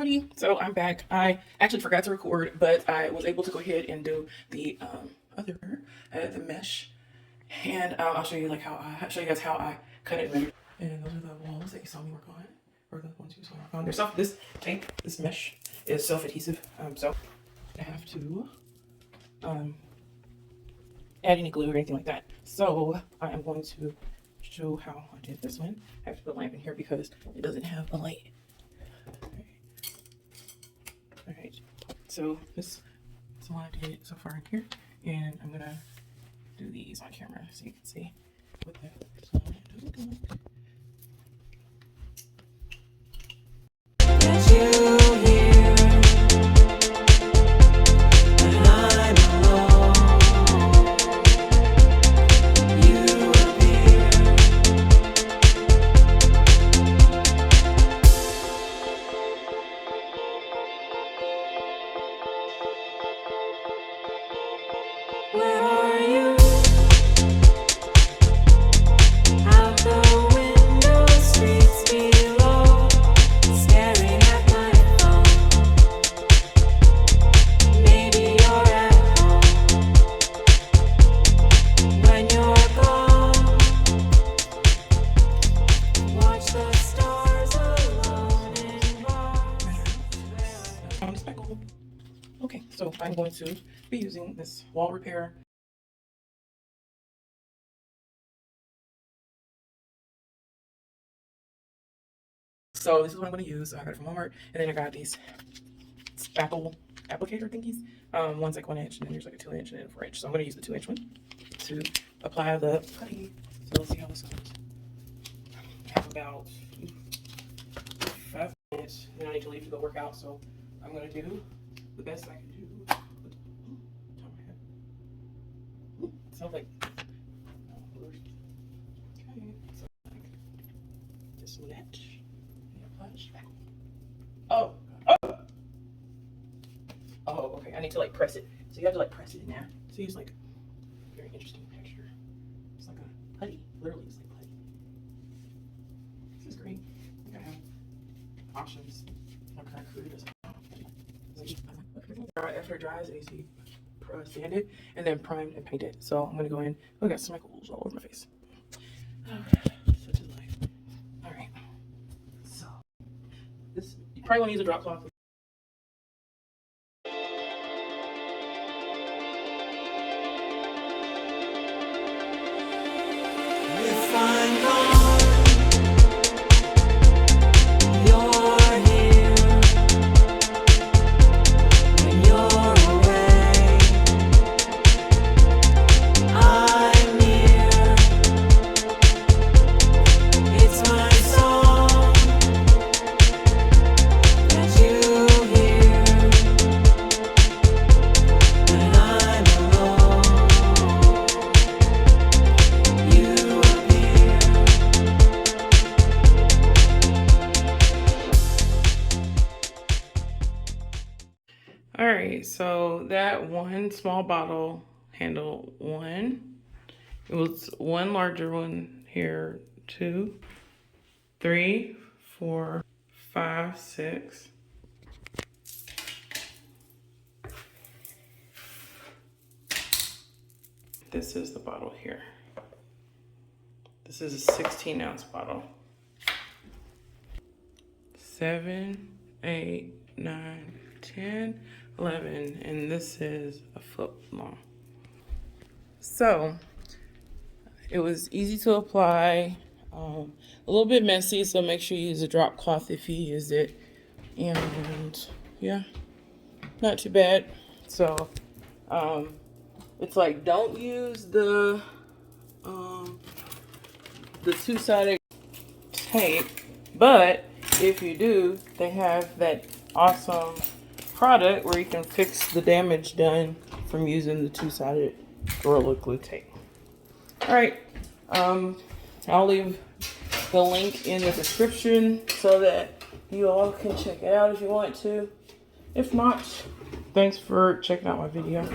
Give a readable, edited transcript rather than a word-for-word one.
Howdy. So I'm back. I actually forgot to record, but I was able to go ahead and do the the mesh, and I'll show you guys how I cut it. And those are the walls that you saw me work on, or the ones you saw me work on. This tape, this mesh is self-adhesive. So I have to add any glue or anything like that. So I am going to show how I did this one. I have to put a lamp in here because it doesn't have a light. All right, so this is what I did so far in here, and I'm gonna do these on camera so you can see what the Where are you? Out the window, streets below, staring at my phone. Maybe you're at home when you're gone. Watch the stars alone in bars. Okay, so I'm going to be using this wall repair. So this is what I'm going to use. I got it from Walmart, and then I got these spackle applicator thingies. One's like 1 inch, and then there's like a 2 inch and then a 4 inch. So I'm going to use the 2 inch one to apply the putty. So let's see how this goes. I have about 5 minutes, and I need to leave to go work out. So I'm going to do the best I can do. Sounds like okay, so like just let oh okay, I need to like press it, so you have to like press it in there. So it's like very interesting texture. It's like a putty, literally it's like putty. This is great. I think I have options. I'm kind of crude as after it dries, it needs to be sanded and then primed and painted. So I'm gonna go in. Oh, I got smickles all over my face. Such is life. All right. So this you probably want to use a drop cloth. If I'm gone, you're here. When you're away, I'm near. It's my song that you hear when I'm alone. You appear. All right, so that one small bottle handled one. It was one larger one here, 2, 3, 4, 5, 6. This is the bottle here. This is a 16-ounce bottle. 7, 8, 9, 10, 11, and this is a foot long. So it was easy to apply, a little bit messy, so make sure you use a drop cloth if you use it. And yeah, not too bad. So it's like, don't use the two-sided tape, but if you do, they have that awesome product where you can fix the damage done from using the two-sided Gorilla Glue tape. All right, I'll leave the link in the description so that you all can check it out if you want to. If not, thanks for checking out my video.